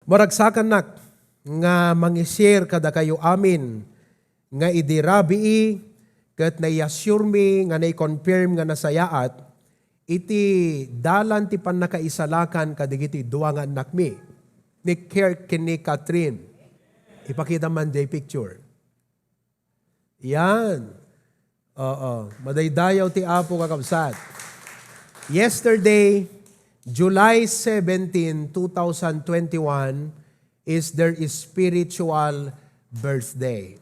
Maragsakan nak nga mang-share kada kayo amin nga idirabi ket na-assure mi nga na-confirm nga nasayaat iti dalan ti pannakaisalakan kadigiti duwangan nakmi ni Kirk ni Catherine. Ipakita man day picture. Yan. Oo. Madaydayaw ti Apo kakabsat. Yesterday, July 17, 2021 is their spiritual birthday.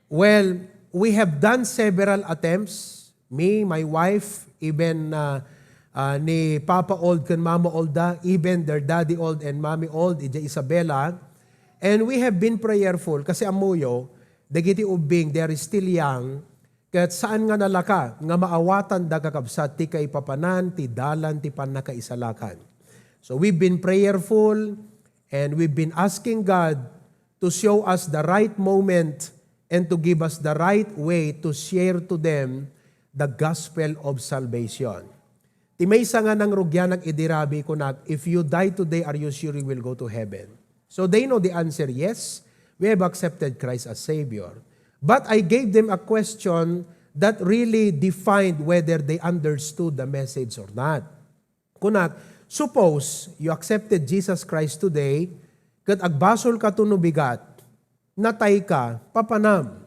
Well, we have done several attempts. Me, my wife, even ni Papa Old and Mama Olda, even their Daddy Old and Mommy Old, ija Isabella. And we have been prayerful kasi amuyo, dagiti ubing, they are still young, kahit saan nga nalaka, nga maawatan da kakabsat, ti kay papanan, ti dalan, ti panakaisalakan. So we've been prayerful, and we've been asking God to show us the right moment and to give us the right way to share to them the gospel of salvation. Ti may nga ng rugyanag idirabi ko na, if you die today, are you sure you will go to heaven? So they know the answer, yes, we have accepted Christ as Savior. But I gave them a question that really defined whether they understood the message or not. Kunak, suppose you accepted Jesus Christ today, kat agbasol ka tunubigat, natay ka, papanam.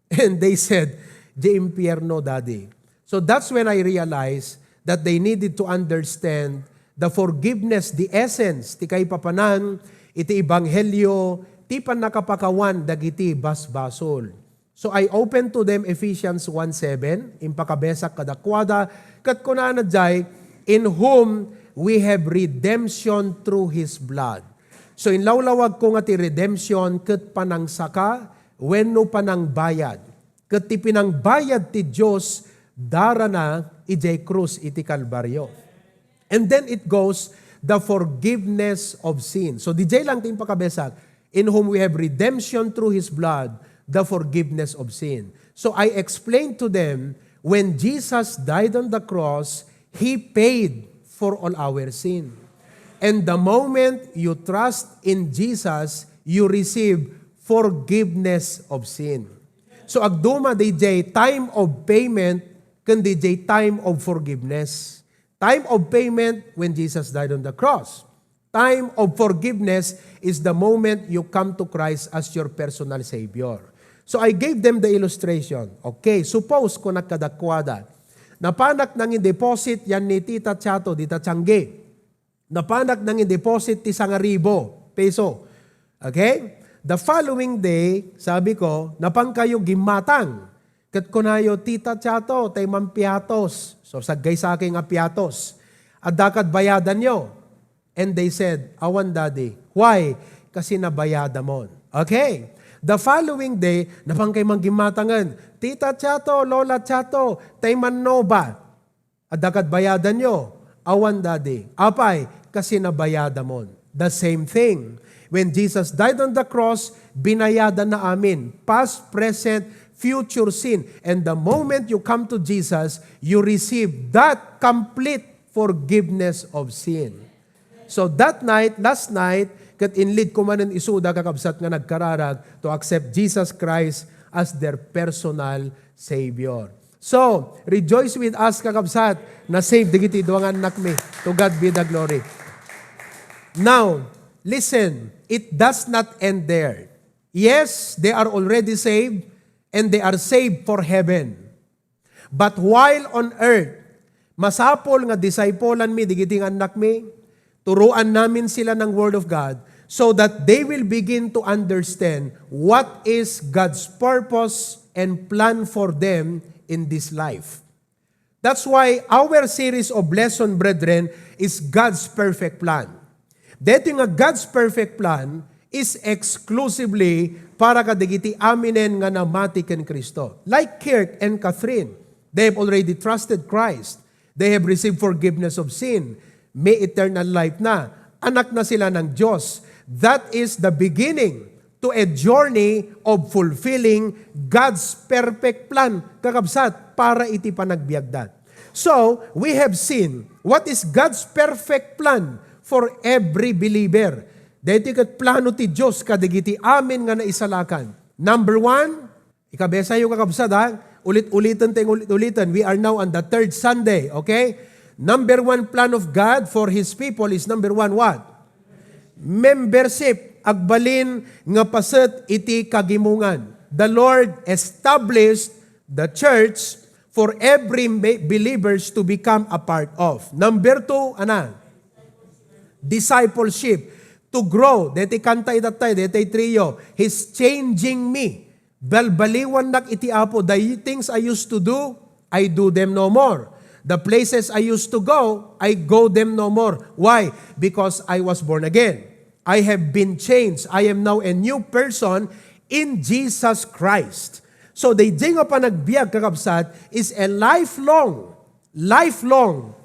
And they said, the impyerno, Daddy. So that's when I realized that they needed to understand the forgiveness, the essence, ti kay papanan, iti ebanghelyo, ti panakapakawan, dagiti basbasol. So I opened to them Ephesians 1:7, impakabesak kadakwada, kat kunana jay, in whom we have redemption through His blood. So inlawlawag ko nga ti redemption, kat panangsaka, wenno panangbayad. Kat ti pinangbayad ti Diyos, dara na ijay krus iti Kalbaryo. And then it goes, the forgiveness of sin. So dijay lang ti impakabesak, in whom we have redemption through His blood, the forgiveness of sin. So I explained to them, when Jesus died on the cross, He paid for all our sin. And the moment you trust in Jesus, you receive forgiveness of sin. So agduma DJ time of payment, kan DJ time of forgiveness. Time of payment when Jesus died on the cross. Time of forgiveness is the moment you come to Christ as your personal Savior. So I gave them the illustration. Okay, suppose kung nagkadakwada, napanak nang deposit yan ni Tita Chato, Tita Tiangge. Napanak nang deposit ti 1,000 peso. Okay? The following day, sabi ko, napang kayo gimatang. Kat kunayo, Tita Chato, tay mampiatos. So saggay sa aking apiatos. At dakat bayadan nyo. And they said, awan Daddy. Why? Kasi nabayada mo. Okay. The following day, napang kay manggimatangan, Tita Chato, Lola Chato, tay manno ba? At dakat bayadan nyo. Awan Daddy. Apay, kasi nabayada mo. The same thing. When Jesus died on the cross, binayadan na amin. Past, present, future sin. And the moment you come to Jesus, you receive that complete forgiveness of sin. So that night, last night, kat inlead ko man ang isuda kakabsat nga nagkararag to accept Jesus Christ as their personal Savior. So, rejoice with us kakabsat na save digiti duwangan nakmi. To God be the glory. Now, listen, it does not end there. Yes, they are already saved and they are saved for heaven. But while on earth, masapol nga disciplean mi digiti anak mi, turuan namin sila ng Word of God so that they will begin to understand what is God's purpose and plan for them in this life. That's why our series of lesson, brethren, is God's perfect plan. Dito nga God's perfect plan is exclusively para kadigiti aminen nga namati ken Kristo. Like Kirk and Catherine, they have already trusted Christ. They have received forgiveness of sin. May eternal life na. Anak na sila ng Diyos. That is the beginning to a journey of fulfilling God's perfect plan, kakabsat, para iti panagbiagdat. So, we have seen what is God's perfect plan for every believer. dahiti kat plano ti Diyos kadagiti amin nga naisalakan. Number 1, ikabesa yung kakabsat ha, ulit-ulitan tayong ulit-ulitan. We are now on the 3rd Sunday, okay? Number 1 plan of God for His people is number 1, what? Membership. Agbalin nga paset iti kagimungan. The Lord established the church for every believers to become a part of. Number 2, discipleship. To grow. Deti kantay datay, deti trio. He's changing me. Balbaliwan nak iti apo. The things I used to do, I do them no more. The places I used to go, I go them no more. Why? Because I was born again. I have been changed. I am now a new person in Jesus Christ. So, the nga pa nagbiag kakabsat is a lifelong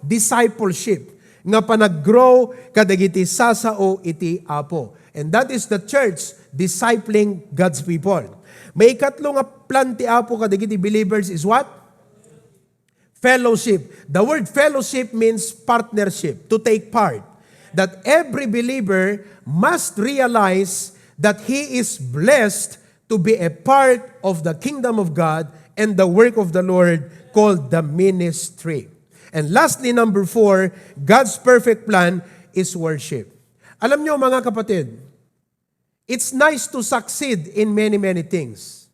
discipleship nga pa nag-grow kadagiti sasao iti apo. And that is the church discipling God's people. May ikatlo nga plan ti apo kadagiti believers is what? Fellowship. The word fellowship means partnership, to take part. That every believer must realize that he is blessed to be a part of the kingdom of God and the work of the Lord called the ministry. And lastly, number 4, God's perfect plan is worship. Alam nyo mga kapatid, it's nice to succeed in many, many things.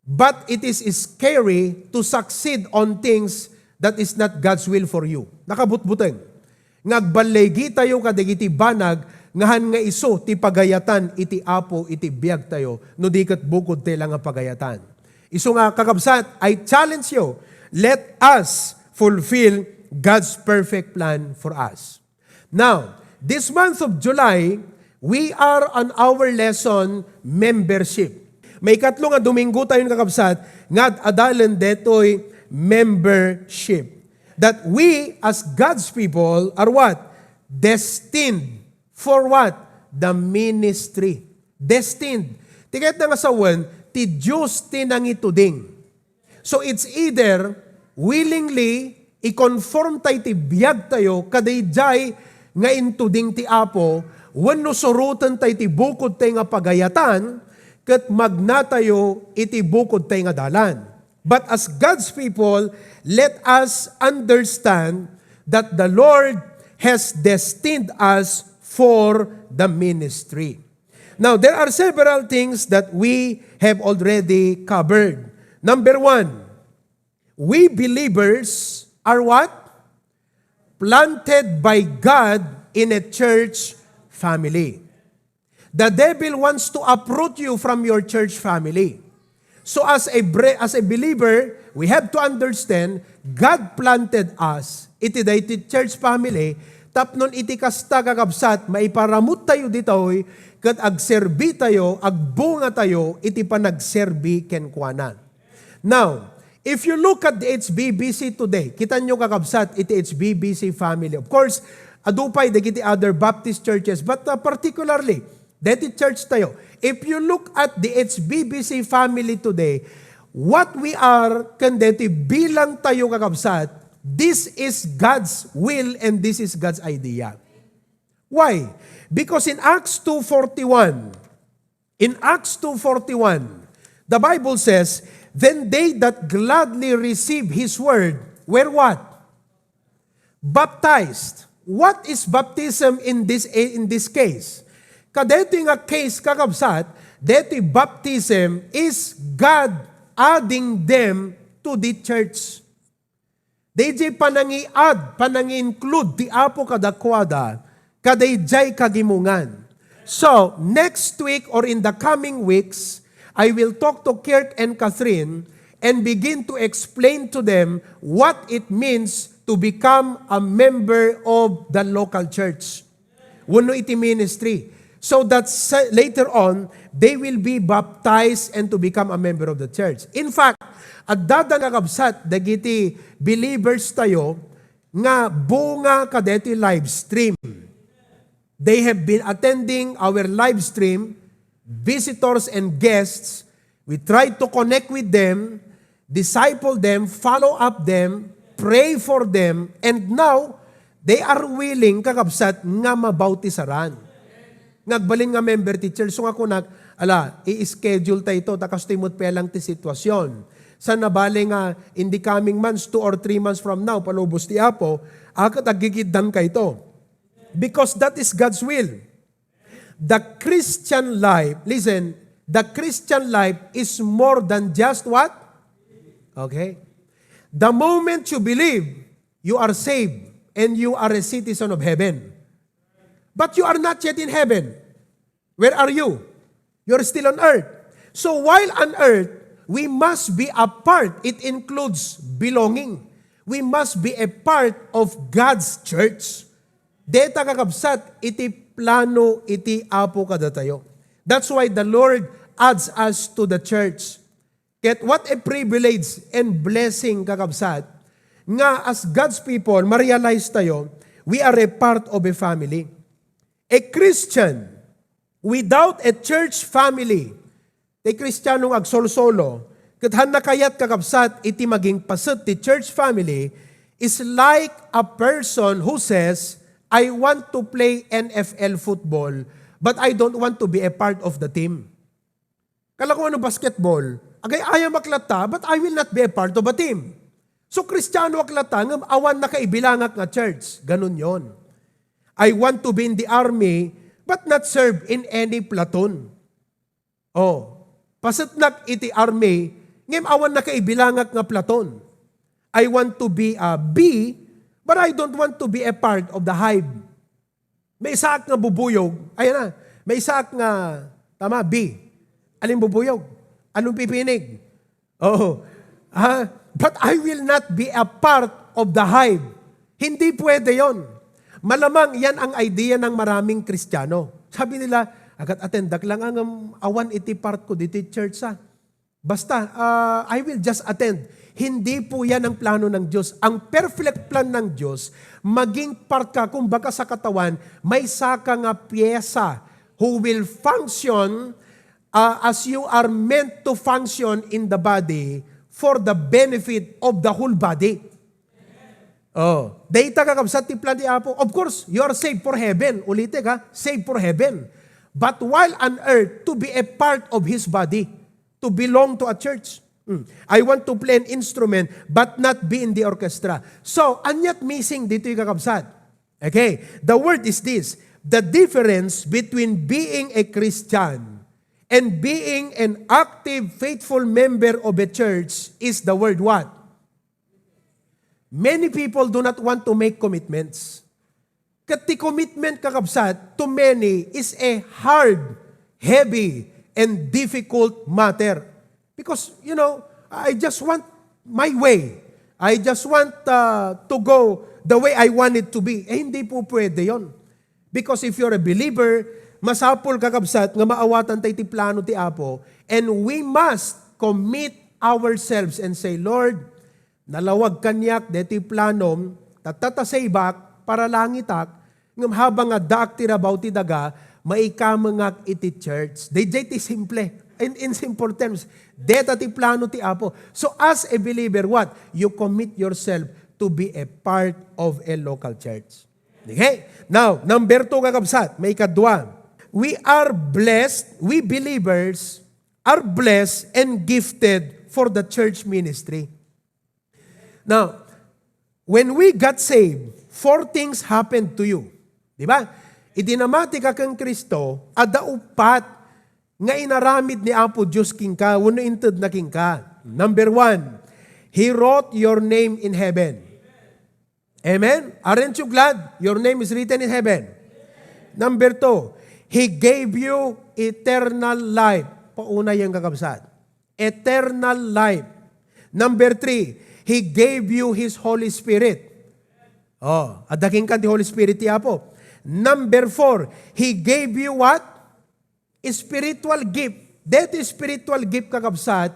But it is scary to succeed on things that is not God's will for you. Nakabutbuteng. Ngagbalegi tayo kadagiti banag, ngahan nga iso ti pagayatan iti apo iti biag tayo, no di kat bukod tayo nga pagayatan. Iso nga kakabsat, I challenge you, let us fulfill God's perfect plan for us. Now, this month of July, we are on our lesson, membership. May katlo nga Domingo tayo kakabsat, nga adalan detoy membership. That we as God's people are what? Destined. For what? The ministry. Destined. Tiket na nga sawan, ti Diyos tinangituding. So it's either willingly, i-conform tayo ti biyag tayo, kadayjay nga intuding ti apo, wano surutan tayo ti bukod tayo nga pagayatan, kat magna tayo iti bukod tayo nga dalan. But as God's people, let us understand that the Lord has destined us for the ministry. Now, there are several things that we have already covered. Number 1, we believers are what? Planted by God in a church family. The devil wants to uproot you from your church family. So as a believer, we have to understand, God planted us, iti dayti church family, tapnon iti kasta kakabsat, maiparamut tayo ditoy, kat agserbi tayo, agbunga tayo, iti panagserbi kenkwanan. Now, if you look at the HBBC today, kita nyo kakabsat, iti HBBC family. Of course, adupay, dagiti other Baptist churches, but particularly, dati church tayo. If you look at the HBBC family today, what we are, kandeti bilang tayo kakabsat, this is God's will and this is God's idea. Why? Because in Acts 2:41, the Bible says, then they that gladly receive His word were what? Baptized. What is baptism in this case? Kadeti nga case kakabsat, deti baptism is God adding them to the church. Dayjay panangi-include ti apo kadakwada, kadayjay kagimungan. So, next week or in the coming weeks, I will talk to Kirk and Catherine and begin to explain to them what it means to become a member of the local church. Wano iti ministry. So that later on, they will be baptized and to become a member of the church. In fact, at dadangagabsat, dagiti believers tayo, nga bunga kadeti live stream. They have been attending our live stream, visitors and guests. We try to connect with them, disciple them, follow up them, pray for them, and now, they are willing kakabsat nga mabautisaran. Ngagbalin nga member teacher, so ako i-schedule tayo ito, takas timot pelang ti sitwasyon. Sa nabali nga, in the coming months, 2 or 3 months from now, palubos ti Apo, akat agigiddan ka ito. Because that is God's will. The Christian life, listen, the Christian life is more than just what? Okay. The moment you believe, you are saved and you are a citizen of heaven. But you are not yet in heaven. Where are you? You're still on earth. So while on earth, we must be a part. It includes belonging. We must be a part of God's church. Deta kakabsat, iti plano, iti apo kada tayo. That's why the Lord adds us to the church. Yet what a privilege and blessing kakabsat, nga as God's people, ma-realize tayo, we are a part of a family. A Christian, without a church family, a Kristiyanong agsolsolo, kathan na kayat kakabsat, iti maging pasat ti church family, is like a person who says, I want to play NFL football, but I don't want to be a part of the team. Kala ko ano basketball, agay ayaw maklata, but I will not be a part of a team. So Kristiyano aklata, ng awan na kaibilangak nga church. Ganun yon. I want to be in the army, but not serve in any platoon. Pasatnak iti army, ngem awan na kaibilangak nga platoon. I want to be a bee, but I don't want to be a part of the hive. May isaak nga bubuyog, ayan na, may isaak nga, bee. Alin bubuyog? Anong pipinig? But I will not be a part of the hive. Hindi pwede yon. Malamang yan ang idea ng maraming Kristiyano. Sabi nila, agat atendak lang ang awan iti part ko dito church Basta, I will just attend. Hindi po yan ang plano ng Diyos. Ang perfect plan ng Diyos, maging part ka, kumbaga sa katawan, may saka nga pyesa who will function as you are meant to function in the body for the benefit of the whole body. Data kakabsat ti plan ti Apo. Of course, you are saved for heaven. Ulitin ka, saved for heaven. But while on earth, to be a part of His body, to belong to a church. I want to play an instrument, but not be in the orchestra. So, anyat missing dito yung kakabsat. Okay, the word is this. The difference between being a Christian and being an active, faithful member of a church is the word what? Many people do not want to make commitments. Kati commitment kakabsat to many is a hard, heavy, and difficult matter. Because, I just want my way. I just want to go the way I want it to be. Hindi po pwede yon. Because if you're a believer, masapol kakabsat nga maawatan tayo ti plano ti Apo, and we must commit ourselves and say, Lord, nalawag kanyak deti planom, tatatasaybak para langitak, ngam habang nga daak ti rabaw ti daga, maikamangak iti church. Dayjay ti simple. In simple terms, deta ti plano ti Apo. So as a believer, what? You commit yourself to be a part of a local church. Okay? Now, number 2 kakabsat, may kadwa. We are blessed, we believers are blessed and gifted for the church ministry. Now, when we got saved, 4 things happened to you. Diba? Idinamati ka kang Kristo, ada upat nga inaramid ni Apo Diyos king ka, wano inted na king ka. Number 1, He wrote your name in heaven. Amen? Aren't you glad your name is written in heaven? Number 2, He gave you eternal life. Pauna yung kakabsat. Eternal life. Number 3, He gave you His Holy Spirit. Adaking ka ti Holy Spirit ti Apo. Number 4, He gave you what? Spiritual gift. That spiritual gift kakabsat,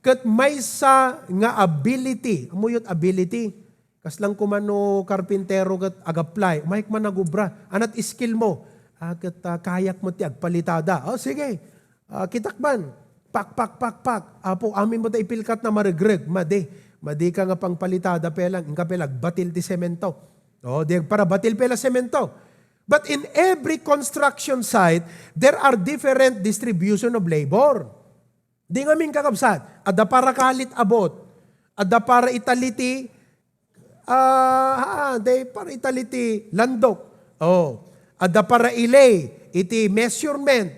kat may sa nga ability. Amuyot ability. Kaslang kumano karpintero kat agaplay. Mahik man nagubra. Anat skill mo. Kat kayak mo ti agpalitada. Sige. Kitakban. Pak. Apo, amin mo ta ipilkat na maregreg. Madi ka nga pang palitada pelang. Inka pelag, batil ti semento. Di para batil pela semento. But in every construction site, there are different distribution of labor. Di nga min kakabsat, adda para kalit abot, adda para italiti, day para italiti landok, adda para ilay, iti measurement,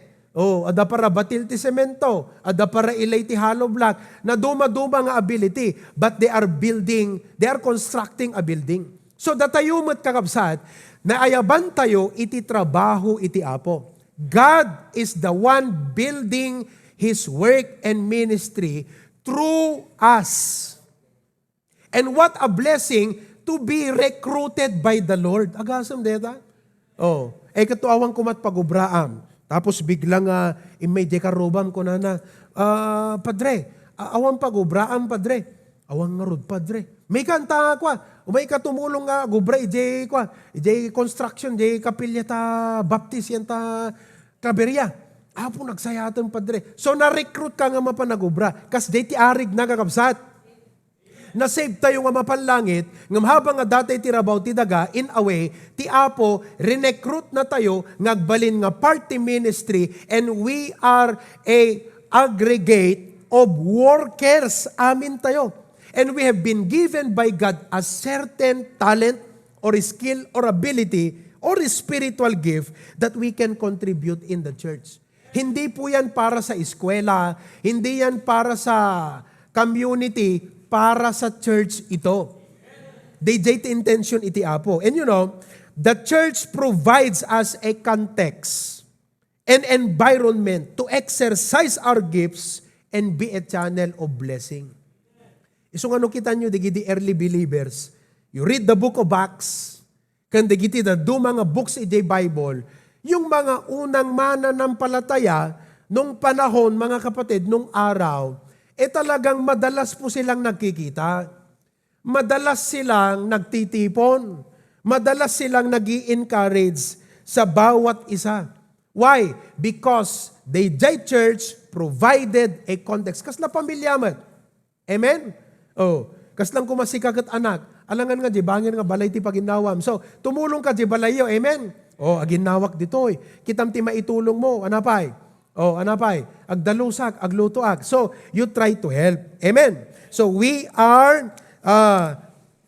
adda para batil ti semento, adda para ilay ti hollow block, na duma-duma nga ability, but they are constructing a building. So datayumot kakabsat, na ayaban tayo iti trabaho iti Apo. God is the one building His work and ministry through us. And what blessing to be recruited by the Lord. Agasam deta? Katuawang kumat pagubraam. Tapos biglang imay dekarobam ko na Padre, awang pagubraam, Padre. Awang ngarod, Padre. May kanta kwa. Umay katumulong nga, gubra, ijay construction, ijay kapilya ta baptist, yan ta klaberya. Apo nagsayatan, Padre. So na-recruit ka nga mapanagubra. Kas di ti arig na kakabsat. Na-save tayo nga mapanlangit, ngam habang nga dati tirabaw ti daga, in a way, ti Apo, recruit na tayo, ngagbalin nga party ministry, and we are a aggregate of workers. Amin tayo. And we have been given by God a certain talent or skill or ability or spiritual gift that we can contribute in the church. Hindi po yan para sa eskwela, hindi yan para sa community, para sa church ito. DJ intention iti Apo. And you know, the church provides us a context and environment to exercise our gifts and be a channel of blessing. So nga kita nyo, digiti early believers, you read the book of Acts, kan digiti the do mga books in the Bible, yung mga unang mananampalataya, nung panahon, mga kapatid, nung araw, talagang madalas po silang nagkikita. Madalas silang nagtitipon. Madalas silang nag-i-encourage sa bawat isa. Why? Because the church provided a context. Kas na pamilya man. Amen? Kas lang kumasikat anak. Alangan nga, bangin nga balay ti paginawam. So, tumulong ka, balayo. Amen? Aginawak ditoy. Kitam ti maitulong mo. Anapay? Anapay? Agdalusak, aglutoak. So, you try to help. Amen? So, we are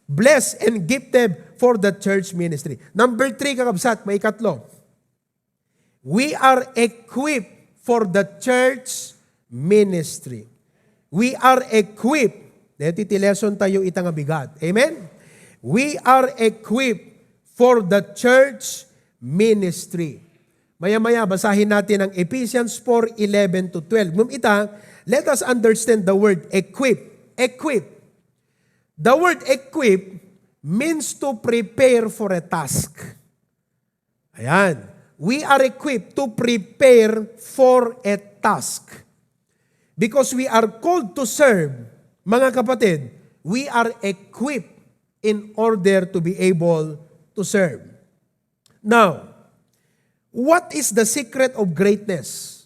blessed and gifted for the church ministry. Number 3, kakabsat, may ikatlo. We are equipped for the church ministry. We are equipped. Dito ti lesson tayo itang bigat. Amen? We are equipped for the church ministry. Maya-maya, basahin natin ang Ephesians 4:11-12. Let us understand the word equip. Equip. The word equip means to prepare for a task. Ayan. We are equipped to prepare for a task. Because we are called to serve. Mga kapatid, we are equipped in order to be able to serve. Now, what is the secret of greatness?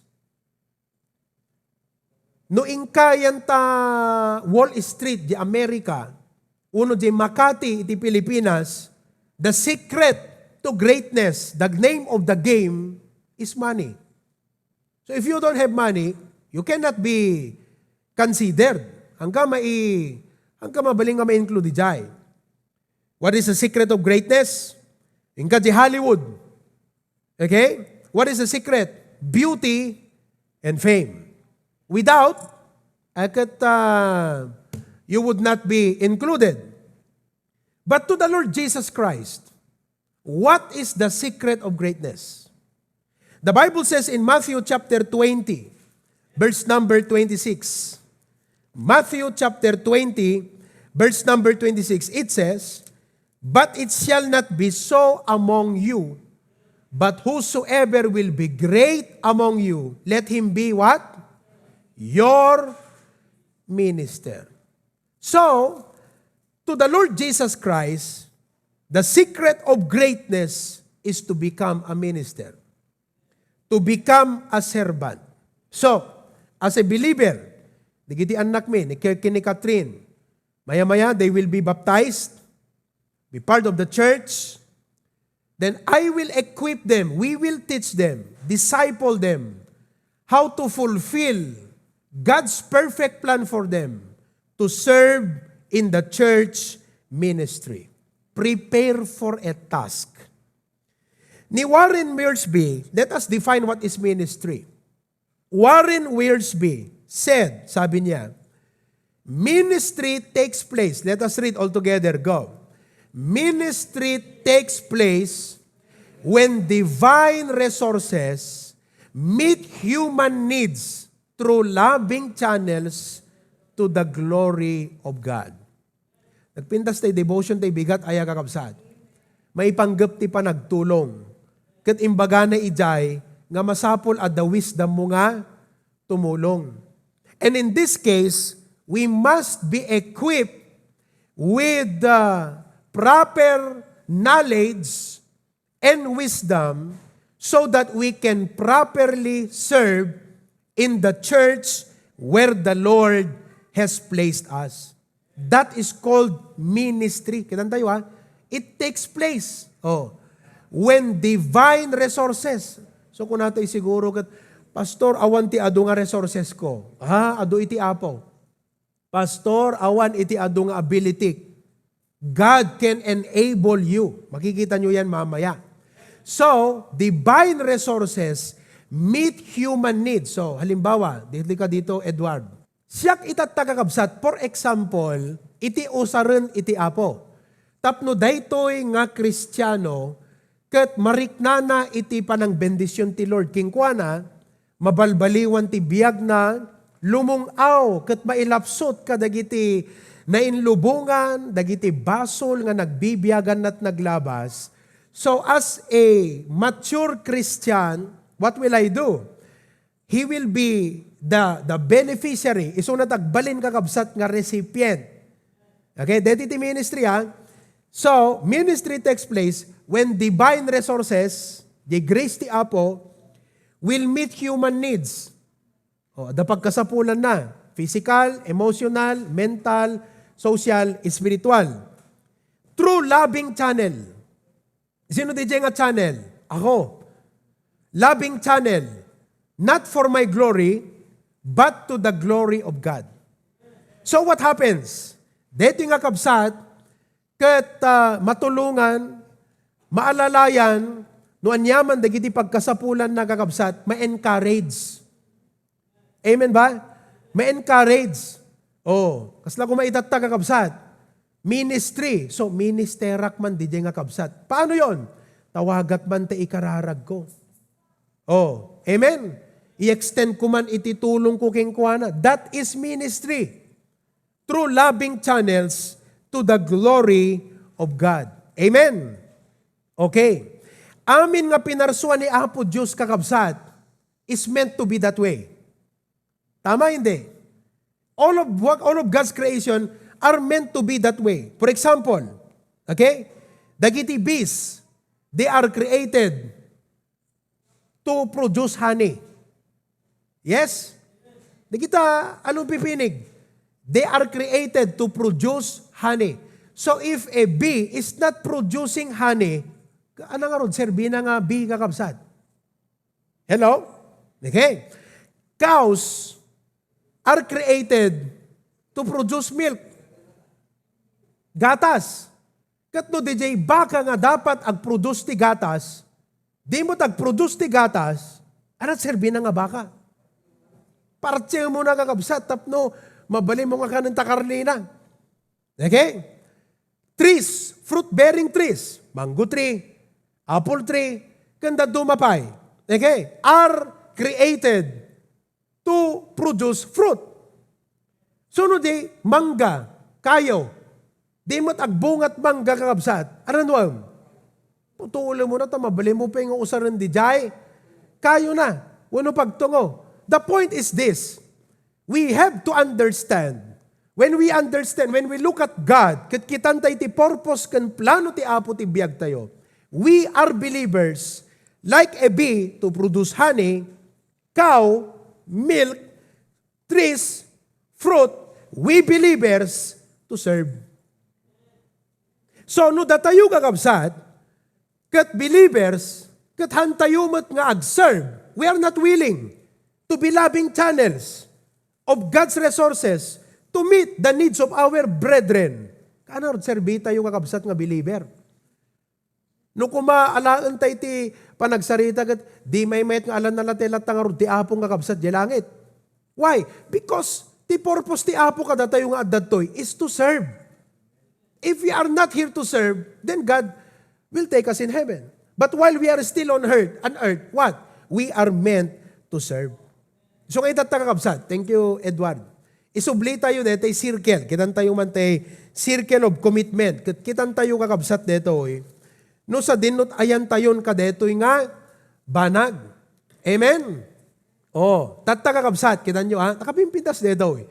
No inkayan ta Wall Street di Amerika, uno di Makati iti Pilipinas, the secret to greatness, the name of the game is money. So if you don't have money, you cannot be considered. Hanggang mabaling nga ma-include jay. What is the secret of greatness? Hingga di Hollywood. Okay? What is the secret? Beauty and fame. Without, you would not be included. But to the Lord Jesus Christ, what is the secret of greatness? The Bible says in Matthew chapter 20, verse number 26. Matthew chapter 20, verse number 26, it says, "But it shall not be so among you, but whosoever will be great among you, let him be" what? "Your minister." So, to the Lord Jesus Christ, the secret of greatness is to become a minister, to become a servant. So, as a believer, digiti anak mi, ni Kirky ni Catherine, maya-maya, they will be baptized, be part of the church, then I will equip them, we will teach them, disciple them, how to fulfill God's perfect plan for them to serve in the church ministry. Prepare for a task. Ni Warren Wiersbe, let us define what is ministry. Warren Wiersbe said, sabi niya, ministry takes place. Let us read all together. Go. Ministry takes place when divine resources meet human needs through loving channels to the glory of God. Nagpintas tayo devotion tayo bigat aya kakabsat. May panggap ti pa nagtulong. Kat imbaga na ijay nga masapol at the wisdom mo nga tumulong. And in this case, we must be equipped with the proper knowledge and wisdom so that we can properly serve in the church where the Lord has placed us. That is called ministry. Kitan tayo ha? It takes place. When divine resources. So kung natin siguro, Pastor, awan ti ado nga resources ko. Ado iti apo. Pastor, awan iti ado nga ability. God can enable you. Makikita nyo yan mamaya. So, divine resources meet human needs. So, halimbawa, dito ka dito, Edward. Siyak itatagakabsat, for example, iti usaran iti apo. Tapno daytoy nga Kristiyano, ket mariknana iti panang bendisyon ti Lord. Kingkwana, mabalbaliwan ti biyag na, lumungaw, ket mailapsot ka dagiti nainlubungan, dagiti basol nga nagbibiyagan at naglabas. So as a mature Christian, what will I do? He will be the beneficiary. Iso na tagbalin kakabsat nga recipient. Okay, deti ti ministry ha. So, ministry takes place when divine resources, the grace ti Apo, will meet human needs. Da pagkasapulan na. Physical, emotional, mental, social, spiritual. Through loving channel. Sino di nga channel? Ako. Loving channel. Not for my glory, but to the glory of God. So what happens? Dito nga kabsat, ket matulungan, maalalayan, no anyaman dagiti pagkasapulan na kakabsat, ma-encourage. Amen ba? Ma-encourage. Kasla kung maitatag kakabsat, ministry. So, ministerak man di nga kabsat. Paano yon? Tawagat man ta ikararag ko. Amen? I-extend ko man ititulong ko kingkuana. That is ministry. Through loving channels to the glory of God. Amen? Okay. Amin nga pinarsuan ni Apo Diyos kakabsat is meant to be that way. Tama hindi? All of God's creation are meant to be that way. For example, okay? Dagiti bees, they are created to produce honey. Yes? Dagita, anong pipinig? They are created to produce honey. So if a bee is not producing honey, ano nga ron, sir, na nga bee kakabsat? Hello? Okay. Cows are created to produce milk. Gatas. Katno DJ, baka nga dapat ag-produce ti gatas, di mo tag-produce ti gatas, anat serbi na nga baka. Partse mo na kakabsat, tapno, mabali mo nga ka ng takarlina. Okay? Trees, fruit-bearing trees, mango tree, apple tree, kanda dumapay, okay, are created to produce fruit. Sunod di, mangga, kayo, di mo't agbungat mangga kakabsat, ano nuam? Putulo mo na ito, mabali mo pa yung usaran di jay, kayo na, wano pagtungo. The point is this, we have to understand, when we look at God, kat kitantay ti purpose kan plano ti Apo ti biyag tayo, we are believers, like a bee to produce honey, cow, milk, trees, fruit, we believers to serve. So, no datayo kakabsat, Kat believers, kat hantayumat nga ag-serve, we are not willing to be loving channels of God's resources to meet the needs of our brethren. Ano, serbita yung kakabsat nga believer. No kumaalaan tayo ti panagsarita kat di may mayat nga alam na latelat tangarod ti apong kakabsat di langit. Why? Because the purpose ti apo kada tayo nga addadtoy is to serve. If we are not here to serve, then God will take us in heaven. But while we are still on earth, what? We are meant to serve. So ngayon kakabsat. Thank you, Edward. Isubli tayo dito ay circle. Kitan tayo man tayo circle of commitment. Kitan tayo kakabsat dito eh. No sa dinot ayan tayon ka dito nga banag. Amen? Oh, kakabsat. Kitan nyo ha? Nakapimpintas dito eh.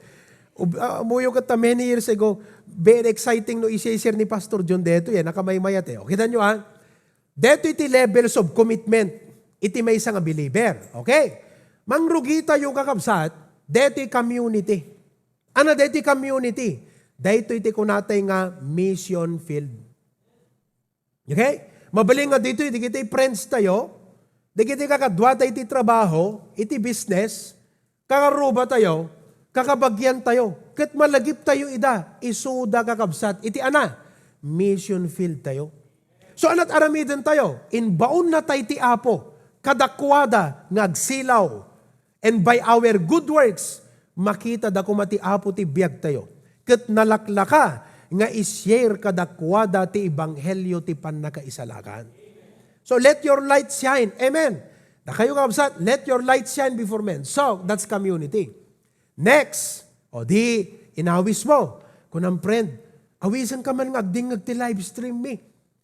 Umuyo ka many years ago, very exciting no i-share ni Pastor John dito yan. Nakamay-mayat eh. Kitan nyo ha? Dito iti levels of commitment. Iti may isang believer. Okay? Mangrugi tayo kakabsat, dito community. Ano dito community? Dito iti kunatay nga mission field. Okay? Mabaling nga dito, iti kita friends tayo, di kita kakadwa tayo iti trabaho, iti business, kakaruba tayo, kakabagyan tayo, kat malagip tayo ida, isuda kakabsat, iti mission field tayo. So anat aramidin tayo, inbaon na tayo ti apo, kadakwada, ngagsilaw, and by our good works, makita da kumati apo ti biyag tayo. Kat nalaklaka, nga ishare kadakwada ti ibanghelyo ti pannakaisalakan. So let your light shine. Amen. Na kayo kabsat, let your light shine before men. So, that's community. Next, di, inawis mo. Kunang friend, awisan ka man ngagdingag ti live stream mi.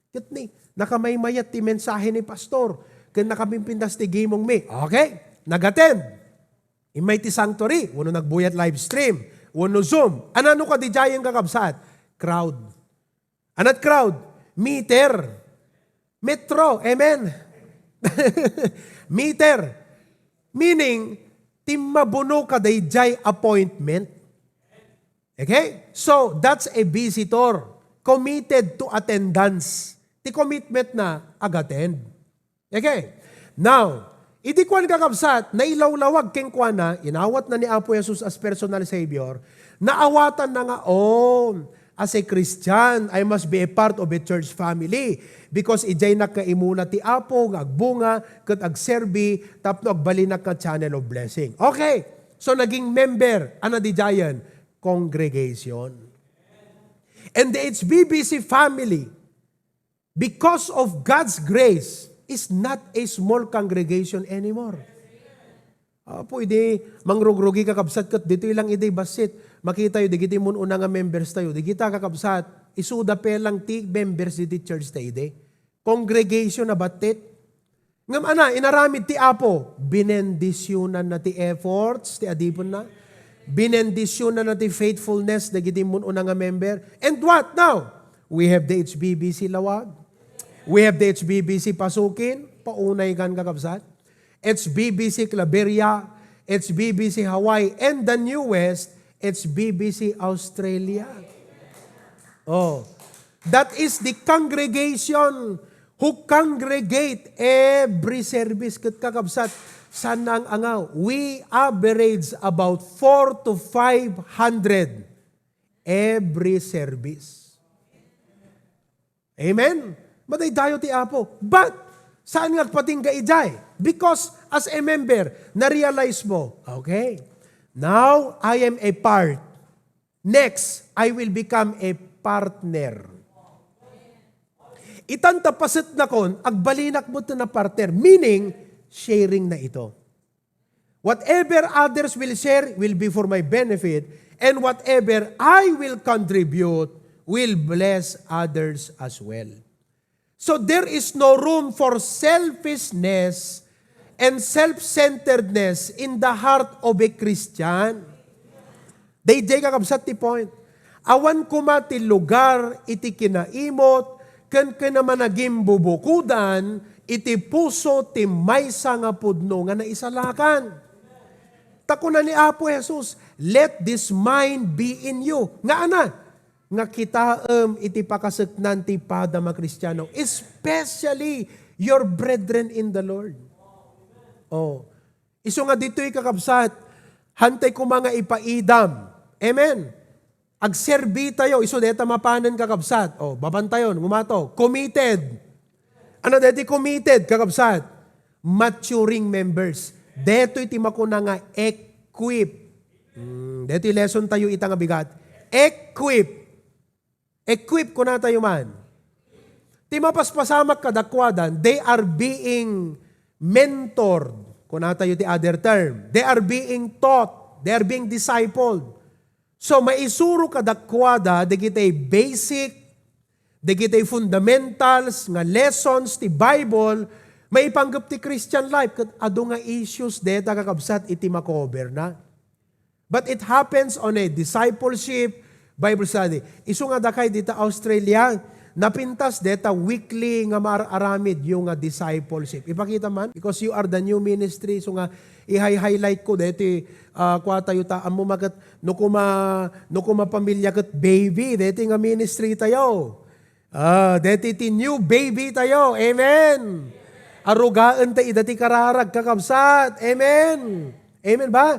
Kat ni, nakamay-mayat ti mensahe ni pastor. Kan nakamimpindas ti gimong mi. Okay, nag-attend. Imay ti sanctuary, wano nagbuyat live stream, wano Zoom. Anano ka di jayang kakabsat? Crowd. Anat crowd? Meter. Metro. Amen. Meter. Meaning, timabuno ka day jay appointment. Okay? So, that's a visitor. Committed to attendance. Ti commitment na ag-attend. Okay? Now, idi kwan kakabsat, na ilawlawag keng kwan na, inawat na ni Apo Jesus as personal Savior, naawatan na nga, as a Christian, I must be a part of a church family because ijay nakaimuna ti Apo, agbunga, kat agserbi, tapno agbalinak ka channel of blessing. Okay, so naging member, ano di jayan? Congregation. And the HBBC family, because of God's grace, is not a small congregation anymore. Pwede, mangrugrugi kakabsat kat dito ilang iday basit. Makita yun, di kita mun una nga members tayo. Di kita kakabsat, isuda pelang ti members di church tayo ide. Congregation na batit. Ngam inaramid ti Apo, binendisyonan na ti efforts, ti adipon na. Binendisyonan na ti faithfulness, di kita mun una nga member. And what now? We have the HBBC Lawag. We have the HBBC Pasukin, paunay kan kakabsat. HBBC Claveria, HBBC Hawaii, and the newest, HBBC Australia. That is the congregation who congregate every service. Kat kakabsat, saan ang angaw? We average about 400 to 500 every service. Amen? Maday dayo ti Apo. But, saan nga pating gaijay? Because as a member, na-realize mo, okay, now I am a part. Next, I will become a partner. Itantapasit na kon, agbalinak mo ito na partner. Meaning, sharing na ito. Whatever others will share will be for my benefit, and whatever I will contribute will bless others as well. So there is no room for selfishness and self-centeredness in the heart of a Christian. Day kakabsat ti point. Awan kuma ti lugar iti kinaimot, ken kinamanagim bubukudan, iti puso ti maysa nga pudno nga naisalakan. Takuna ni Apo Jesus, let this mind be in you. Nga nga kitaem iti pakasaknan ti padama Kristiyano, especially your brethren in the Lord. Oh. Iso nga dito'y kakabsat, hantay ko mga ipaidam. Amen. Agserbi tayo, iso deta mapanan kakabsat. Oh, babantayon, ngumato. Committed. Ano deti committed, kakabsat? Maturing members. Deto iti makuna nga equip. Deto lesson tayo ita nga bigat. Equip. Equip ko na tayo man. Ti mapaspasamak kadakwadan, they are being mentored. Kung na tayo ti other term. They are being taught. They are being discipled. So, maisuro kadakwada, di kita'y basic, di kita'y fundamentals, nga lessons, ti Bible, maipanggap ti Christian life, kat ado nga issues deta kakabsat iti makover na. But it happens on a discipleship Bible study. Isu nga dakay dita Australia, napintas deta weekly nga maaramid yung nga discipleship. Ipakita man, because you are the new ministry, so nga i-highlight ko deti kwa tayo ta amo magat no kuma pamilya ket baby deti nga ministry tayo. Deti ti new baby tayo. Amen. Arugaan ta idati kararag kakabsat. Amen. Amen ba?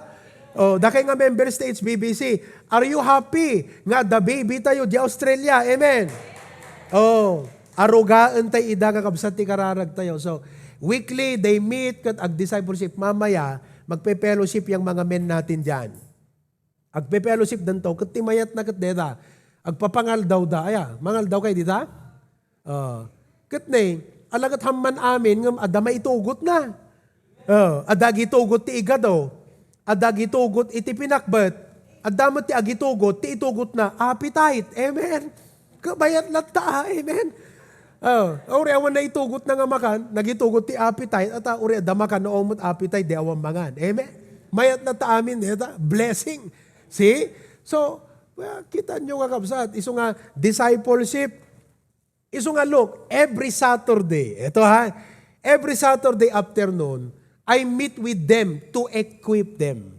Dakay nga members sa HBBC. Are you happy nga the baby tayo di Australia? Amen. Arugaan ta ida kakabsat ti kararag tayo. So weekly they meet kat ag discipleship mamaya magpe-fellowship yung mga men natin diyan. Agpe-fellowship danto kat timayat na kat deta. Agpapangal daw da aya. Mangal daw kay dita? Kat ne alagat hamman amin ngam adama itugot na. Adag itugot ti igado. Adag itugot iti pinakbat. Adamot ti agitugot ti itugot na appetite. Amen. Kabayat latta. Amen. Uri awan na itugot na nga makan, nagitugot ti appetite, at uri adamakan na omot appetite, di awan mangan. Amen? Mayat na ta amin, blessing. See? So, kita nyo kakabsat, iso nga discipleship, iso nga look, every Saturday, every Saturday afternoon, I meet with them to equip them.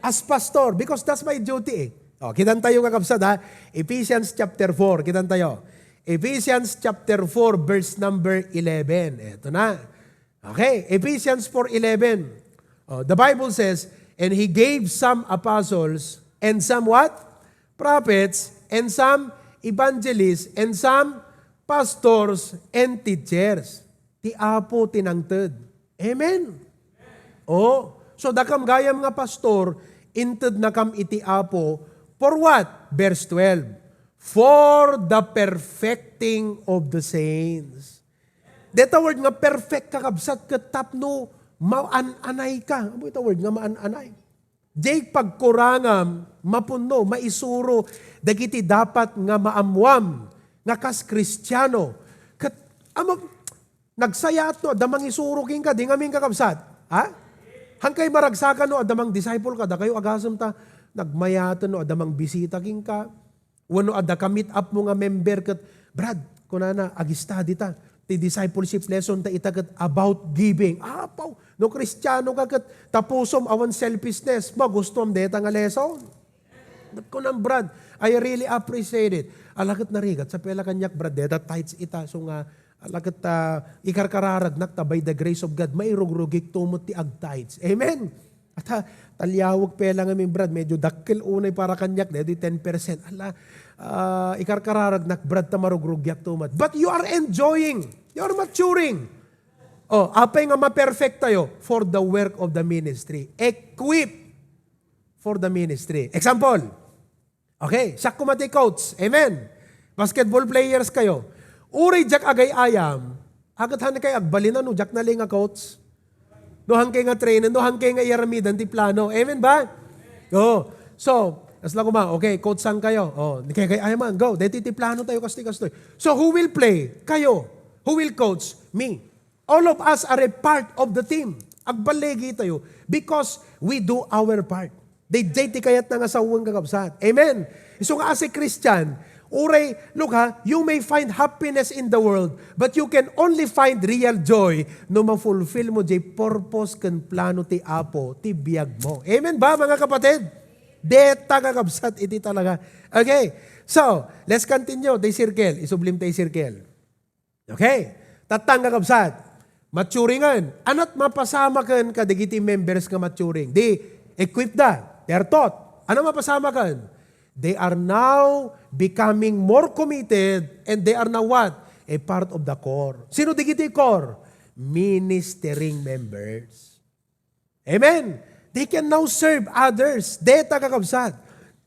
As pastor, because that's my duty. Kitan tayo kakabsat Ephesians chapter 4, kitan tayo. Ephesians chapter 4 verse number 11. Ito na. Okay, Ephesians 4:11. The Bible says, and He gave some apostles and some what? Prophets and some evangelists and some pastors and teachers. Ti apo tinangted. Amen. So dakam gayam nga pastor, inted na kam iti apo, for what? Verse 12. For the perfecting of the saints. Deta word nga perfect kakabsat katapno maan-anay ka. Ano ito word nga maan-anay? Jay pagkurangam, mapuno, maisuro, dagiti dapat nga maamwam, nga kas Kristiyano. Nagsayat no, adamang isuro king ka, di ngamin kakabsat. Hangkay maragsakan no, adamang disciple ka, da kayo agasam ta, nagmayatan no, adamang bisita king ka. Wano ada ka meet up mo nga member kat, Brad, kunana, ag-study ta, ti discipleship lesson ta itagat about giving. Paw, no Kristiyano ka kat, tapusom awan selfishness, magustom deta nga lesson. Kunang Brad, I really appreciate it. Alagat narigat, sa pela kanyak Brad, deta tights ita, so nga, alagat ikarkararag nakta by the grace of God, mairugrugik tumot ti ag tights. Amen. At talyawag pela nga Brad, medyo dakil unay para kanyak, dedi 10%. Ikarkararag nak Brad tamarugrugyat tumat. But you are enjoying. You are maturing. Apay nga ma-perfect tayo for the work of the ministry. Equip for the ministry. Example. Okay, sak kumati coach. Amen. Basketball players kayo. Uri jak agay ayam. Agat hanay kay agbalina no jak naling nga coach. No hangkay nga trainer, no hangkay nga iaramidan ti plano. Amen ba? So, as lang okay, coach sang kayo. Kaya ayaman, go. Deti ti plano tayo kastoy. So, who will play? Kayo. Who will coach? Me. All of us are a part of the team. Agbalegi tayo. Because we do our part. Deti kayat na nga sa uwang kakabsat. Amen. So nga as a Christian, uray, look you may find happiness in the world, but you can only find real joy no ma-fulfill mo jay purpose kan plano ti Apo, ti biyag mo. Amen ba mga kapatid? Deta kakabsat, iti talaga. Okay, so, let's continue. Tay circle, isublim tay circle. Okay, tatang kakabsat. Maturingan. Anat mapasama kan kadigiti members nga maturing. Di, equip da. They are taught. Ano mapasama kan? They are now becoming more committed and they are now what? A part of the core. Sino digiti core? Ministering members. Amen. They can now serve others. Deta kakabsat.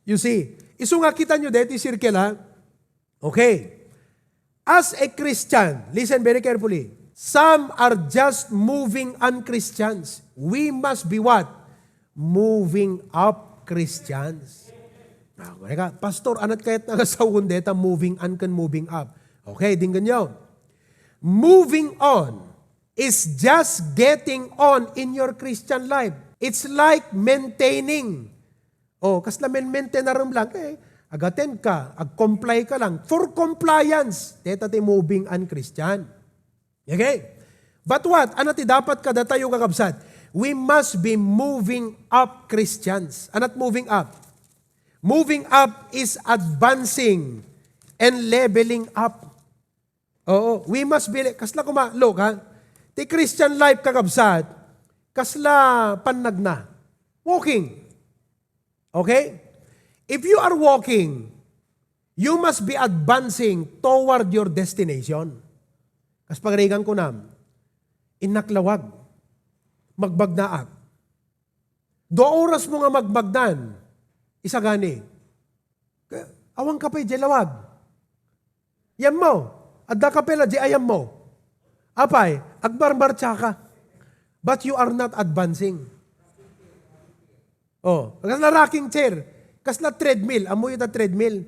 You see, iso nga kita nyo deti circle ha. Okay. As a Christian, listen very carefully. Some are just moving on Christians. We must be what? Moving up Christians. Pastor, anat kahit nagasawon deta, moving on kan moving up. Okay, dinggan nyo. Moving on is just getting on in your Christian life. It's like maintaining. Kasla maintain na rin lang, agaten ka, ag-comply ka lang. For compliance, deta ti moving on Christian. Okay? But what? Ano ti dapat kada tayo kakabsat? We must be moving up Christians. Anat moving up? Moving up is advancing and leveling up. Oo, we must be, kasla kumalok ha? Ti Christian life kakabsat, kasla panagna. Walking. Okay? If you are walking, you must be advancing toward your destination. Kas pagrigan ko nam, inaklawag, magbagnaak. 2 oras mo nga magbagdan, isa gani. Awang kapay, lawag. Yan mo, adda kapela, ayam mo. Apay, agbarbarcha ka. But you are not advancing. Kasla rocking chair, kasla treadmill, amoy ita treadmill.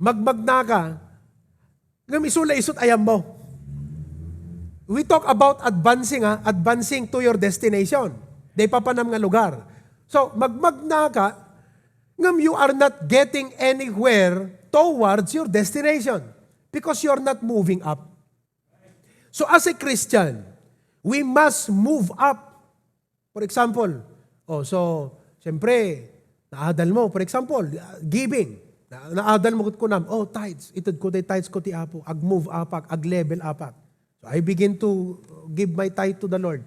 Magbagna ka, isula isut ayam mo. We talk about advancing, advancing to your destination. Di papanam nga lugar. So, magmagna ka, ngam you are not getting anywhere towards your destination because you're not moving up. So, as a Christian, we must move up. For example, siyempre, naadal mo, for example, giving. Naadal mo ko nam, tithes. Itod ko day tithes ko ti apo. Ag-move apak, ag-level apak. So I begin to give my tithe to the Lord.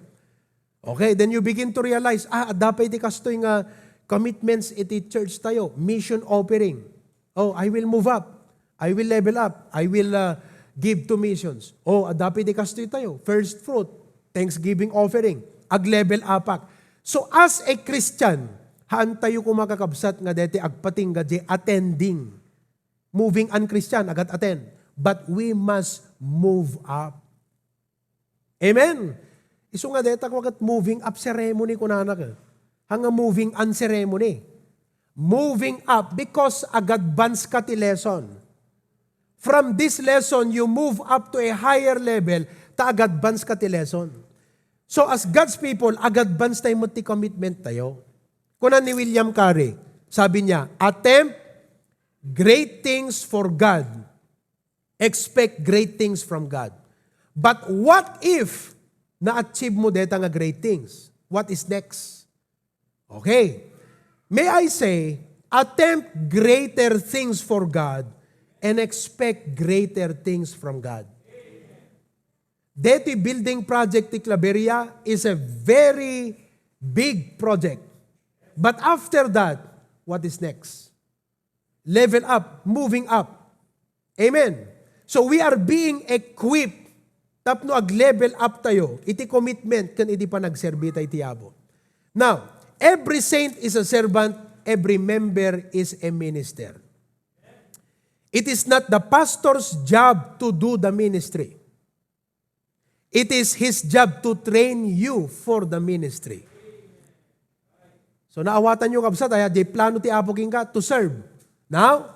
Okay, then you begin to realize, dapat iti kastoy nga commitments iti church tayo. Mission offering. I will move up. I will level up. I will give to missions. Dapat iti kastoy tayo. First fruit. Thanksgiving offering. Ag-level apak. So as a Christian, haan tayo kumakakabsat nga deti agpating gadje attending. Moving on Christian, agat attend. But we must move up. Amen. Isu nga deta wakat moving up ceremony kunana ka. Hanga moving on ceremony. Moving up because ag-advance ka ti lesson. From this lesson, you move up to a higher level ta ag-advance ka ti lesson. So as God's people, ag-advance tayo mo ti commitment tayo. Kunan ni William Carey, sabi niya, attempt great things for God. Expect great things from God. But what if na-achieve mo deta nga great things? What is next? Okay. May I say, attempt greater things for God and expect greater things from God. Deti building project ti Claveria is a very big project. But after that, what is next? Level up, moving up. Amen. So we are being equipped tapno ag-level up tayo. Iti commitment kan iti pa nagserbi tayo tiyabo. Now, every saint is a servant, every member is a minister. It is not the pastor's job to do the ministry. It is his job to train you for the ministry. So naawatan nyo kabsat, di plano ti Apo King ka to serve. Now,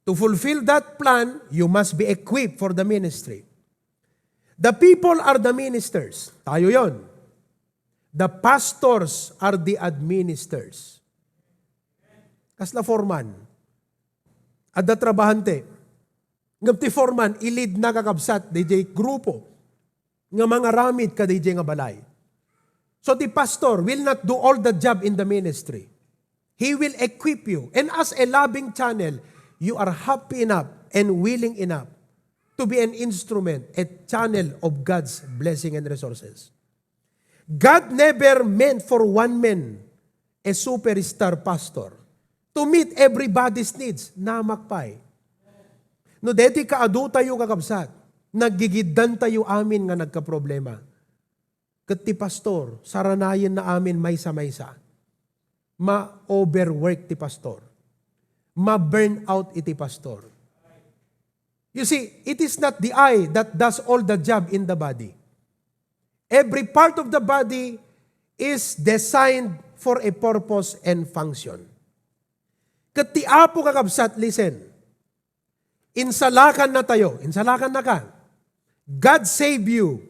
to fulfill that plan, you must be equipped for the ministry. The people are the ministers. Tayo yon. The pastors are the administers. Kasla foreman. Adda trabahante. Ngam ti foreman, ilid na kakabsat, DJ grupo. Nga mga ramid ka DJ nga balay. So the pastor will not do all the job in the ministry. He will equip you. And as a loving channel, you are happy enough and willing enough to be an instrument, a channel of God's blessing and resources. God never meant for one man, a superstar pastor, to meet everybody's needs. Namakpay. No, deti kaadu tayo kakabsat. Naggigidan tayo amin nga nagka-problema. Kat ti pastor, saranayan na amin maysa-maysa. Ma-overwork ti pastor. Ma-burn out iti pastor. You see, it is not the eye that does all the job in the body. Every part of the body is designed for a purpose and function. Kat ti apo kakabsat, listen, insalakan na tayo, insalakan na ka. God save you.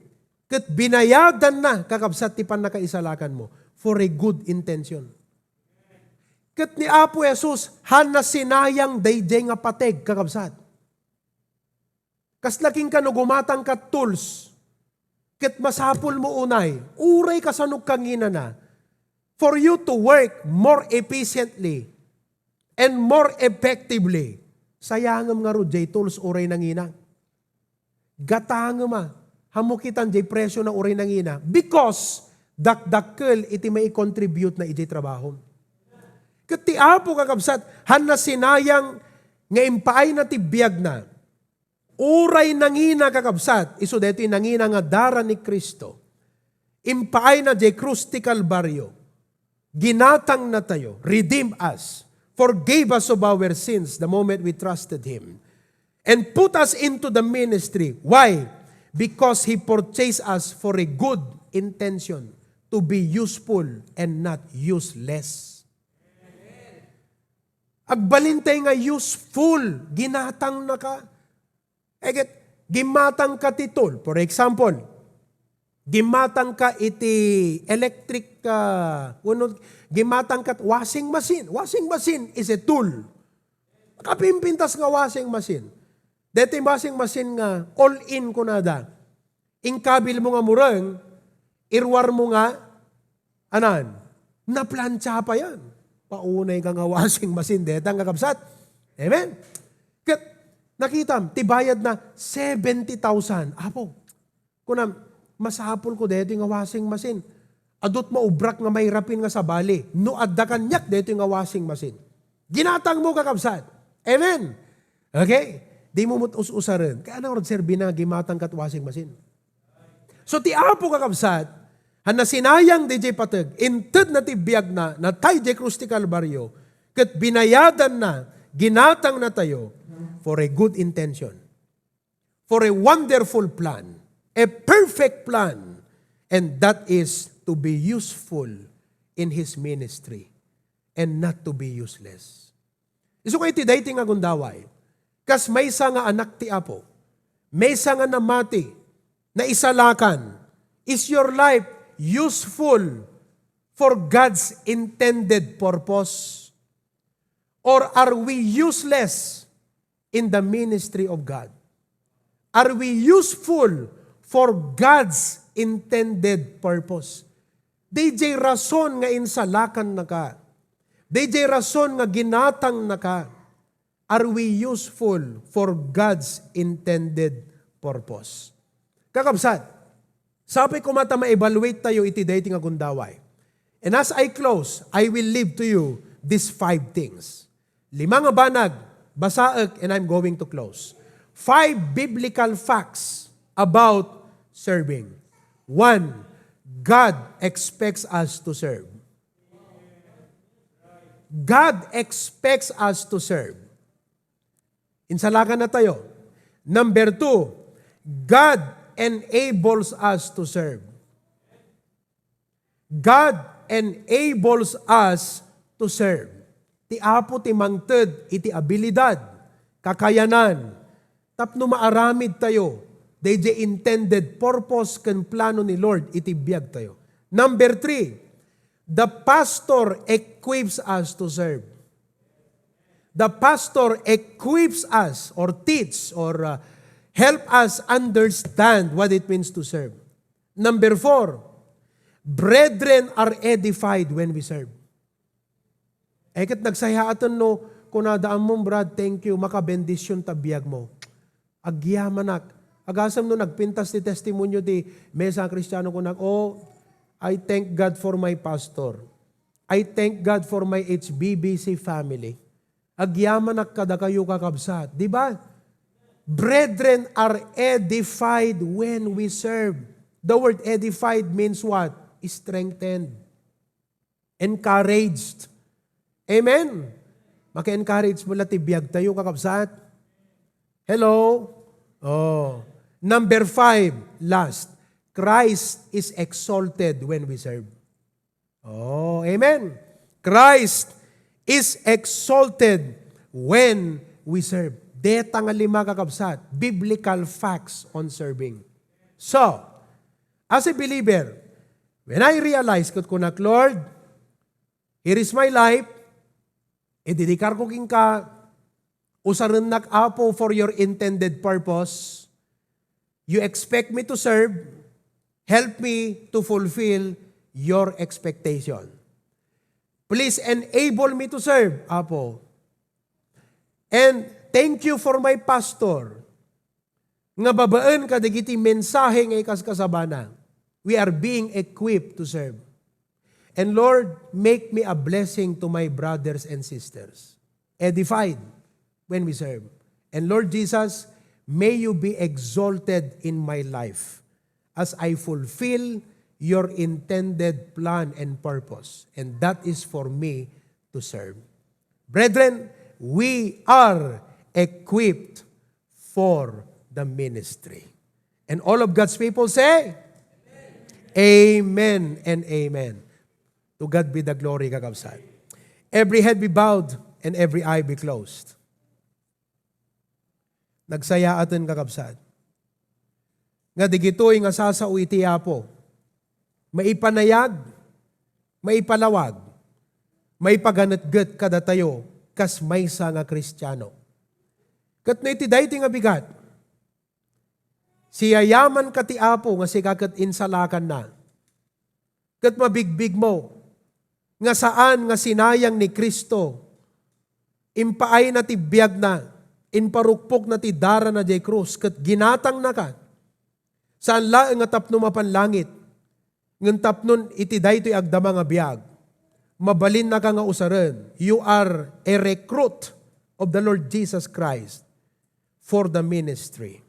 Kat binayadan na kakabsat ti pan nakaisalakan mo for a good intention. Kat ni Apo Jesus, han na sinayang dayjay nga pateg kakabsat. Kas laking ka no gumatang ka tools, kat masapul mo unay, uray ka sanog kangina na, for you to work more efficiently and more effectively. Sayangam nga ro, jay tools uray nangina. Gatangam hamukitan jay presyo na uray nangina because dakdakkel iti may contribute na iti trabaho. Kati apo kakabsat, han na sinayang nga impaay na tibiyag na, uray nangina kakabsat, iso deto nangina nga dara ni Kristo, impaay na jay krus ti Kalbaryo, ginatang na tayo, redeem us, forgave us of our sins the moment we trusted Him, and put us into the ministry. Why? Because He purchased us for a good intention, to be useful and not useless. Agbalintay nga useful, ginatang na ka. Gimatang ka titol. For example, gimatang ka iti electric, gimatang ka washing machine. Washing machine is a tool. Kapimpintas nga washing machine. Dito yung washing machine nga, all-in ko nada. Ingkabil mo nga murang, irwar mo nga, anan, naplansya pa yan. Paunay ka nga washing machine, detang kakabsat. Amen? Kat, nakitam, tibayad na 70,000. Apo, kunam, masapol ko dito nga washing machine. Adot mo ubrak nga may rapin nga sa bali. No adda kanyak dito nga washing machine. Ginatang mo kakabsat. Amen? Okay? Di mo mutus-usarin. Kaya nang serbi na gimatang kat washing machine. So ti apo kakabsat, han na sinayang DJ patag, inted na tibiyag na tay di krus ti Kalbaryo, kat binayadan na, ginatang na tayo, for a good intention, for a wonderful plan, a perfect plan, and that is to be useful in His ministry, and not to be useless. Iso kayo ti dating agundaway, kas may isa nga anak ti apo, may isa nga namati, na isalakan, is your life useful for God's intended purpose? Or are we useless in the ministry of God? Are we useful for God's intended purpose? DJ rason nga insalakan na ka. DJ rason nga ginatang na ka. Are we useful for God's intended purpose? Kakabsat, sabi ko mata ma-evaluate tayo iti dating agundaway. And as I close, I will leave to you these 5 things. 5 nga banag, basaag, and I'm going to close. 5 biblical facts about serving. 1, God expects us to serve. God expects us to serve. Insalakan na tayo. Number 2, God enables us to serve. God enables us to serve. Ti apo ti mangted iti abilidad, kakayanan, tapno maaramid tayo, they intended purpose ken plano ni Lord iti biag tayo. Number 3, the pastor equips us to serve. The pastor equips us or teach or help us understand what it means to serve. Number 4, brethren are edified when we serve. kat nagsayaatan no, kunadaan mo, Brad, thank you, makabendisyon tabiyag mo. Agyamanak. Agasam no, nagpintas ti testimonyo ti Mesa Kristiyano ko I thank God for my pastor. I thank God for my HBBC family. Agyamanak kada kayo kakabsat. Di ba? Brethren are edified when we serve. The word edified means what? Strengthened. Encouraged. Amen? Maka-encourage mo lang tibiyag tayo kakabsat. Hello? Oh. Number 5, last. Christ is exalted when we serve. Oh, amen. Christ is exalted when we serve. Deta nga 5 kakabsat. Biblical facts on serving. So, as a believer, when I realize kat kunak, Lord, here is my life, ididikar ko king ka, usaran nak apo for your intended purpose. You expect me to serve, help me to fulfill your expectation. Please enable me to serve, Apo. And thank you for my pastor. Nga babaan ka digiti mensahe nga ikaskasabana. We are being equipped to serve. And Lord, make me a blessing to my brothers and sisters. Edified when we serve. And Lord Jesus, may you be exalted in my life as I fulfill your intended plan and purpose. And that is for me to serve. Brethren, we are equipped for the ministry. And all of God's people say, Amen and amen. To God be the glory, kakabsat. Every head be bowed and every eye be closed. Nagsaya atin kakabsat. Nga digitoy nga sasao iti Apo. Maipanayag, maipalawag, maipaganatgat kada tayo kas maysa nga Kristiyano. Kat na iti dayti nga bigat. Siyayaman ka ti Apo nga sikakat insalakan na. Kat mabigbig mo nga saan nga sinayang ni Kristo impaay na ti biyag na inparukpok na ti dara na jay krus, kat ginatang na ka. Saan laeng nga tapno mapanlangit, ngan tapnon iti daytoy agdama nga biyag, mabalin na ka nga usaran. You are a recruit of the Lord Jesus Christ for the ministry.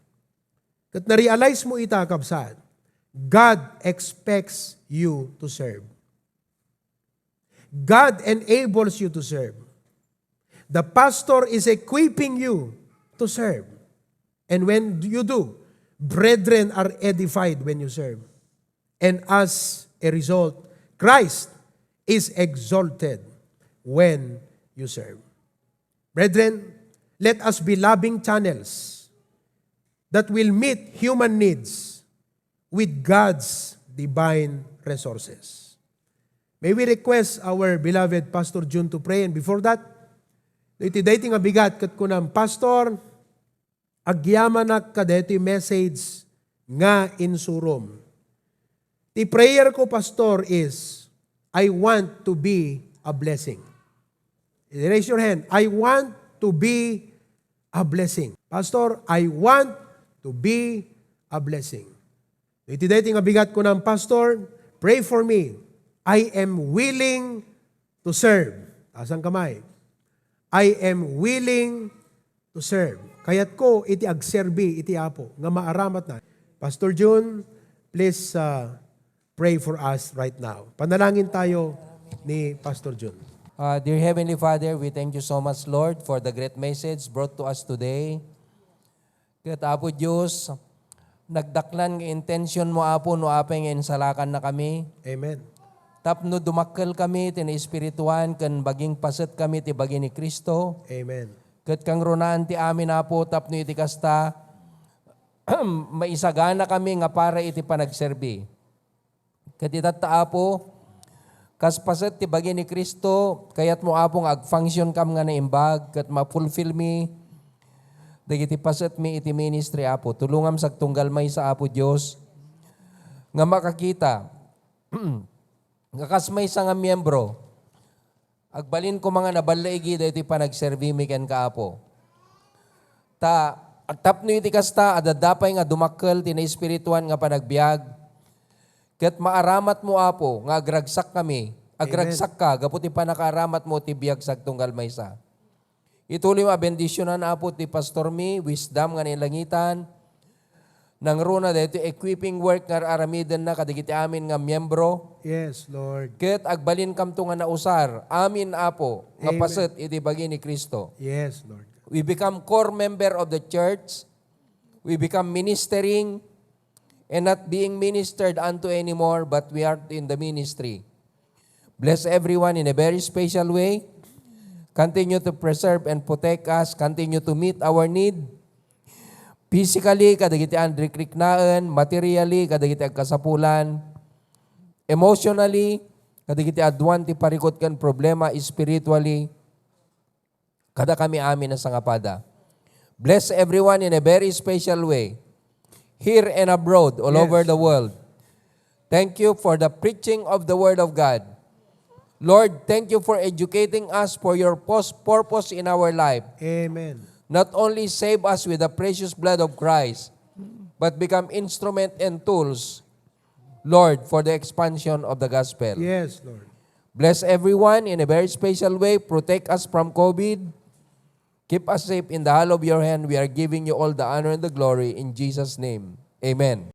Kat na-realize mo ita, kabsat, God expects you to serve. God enables you to serve. The pastor is equipping you to serve. And when you do, brethren are edified when you serve. And as a result, Christ is exalted when you serve. Brethren, let us be loving channels that will meet human needs with God's divine resources. May we request our beloved Pastor June to pray, and before that, iti dayti nga bigat kat kunam, Pastor, agyamanak ka dayti message nga insurom. The prayer ko, Pastor, is, I want to be a blessing. Raise your hand. I want to be a blessing. Pastor, I want to be a blessing. Iti dayti nga bigat kunam, Pastor, pray for me. I am willing to serve. Asang kamay. I am willing to serve. Kayat ko, iti agserbi, iti Apo, nga maaramat na. Pastor June, please pray for us right now. Panalangin tayo ni Pastor June. Dear Heavenly Father, we thank you so much, Lord, for the great message brought to us today. Kat Apo Diyos, nagdaklan ng intention mo, Apo, no apeng insalakan na kami. Amen. Tapno dumakkel kami, tina-espirituan, kan baging paset kami, ti baging ni Kristo. Amen. Kat kang runaan ti amin, Apo, tapno iti kasta, maisagana kami nga para iti panagserbi. Kat itata, Apo, kas paset ti baging ni Kristo, kayat mo, Apo, ag-function kam nga na imbag, kat ma-fulfill mi, dagiti paset mi iti ministry, Apo. Tulungam sagtunggal may sa Apo Diyos, nga makakita, nga kas may nga miyembro, Agbalin ko mga nabalaigi dahito pa nagservi mi ken kaapo. Ta, agtapno iti kasta, adadapay nga dumakkel, tina espirituan nga panagbiag. Ket maaramat mo apo, nga agragsak kami. Agragsak ka, gaputi pa nakaaramat mo ti biag sagtunggal maysa. Ituloy mo bendisyonan apo ti Pastor mi, wisdom nga nilangitan, nang runa dito equipping work nga aramiden na kadigiti amin nga miyembro. Yes, Lord. Ket agbalin kam to nga nausar. Amin apo, nga Amen. paset iti bagi ni Kristo. Yes, Lord. We become core member of the church. We become ministering and not being ministered unto anymore, but we are in the ministry. Bless everyone in a very special way. Continue to preserve and protect us. Continue to meet our need. Physically, kadagiti andrikriknaan. Materially, kadagiti agkasapulan. Emotionally, kadagiti adwan ti parikot kan problema. Spiritually, kada kami amin na sangapada. Bless everyone in a very special way. Here and abroad, all Yes. over the world. Thank you for the preaching of the Word of God. Lord, thank you for educating us for your purpose in our life. Amen. Not only save us with the precious blood of Christ, but become instrument and tools, Lord, for the expansion of the gospel. Yes, Lord. Bless everyone in a very special way. Protect us from COVID. Keep us safe in the hollow of your hand. We are giving you all the honor and the glory in Jesus' name. Amen.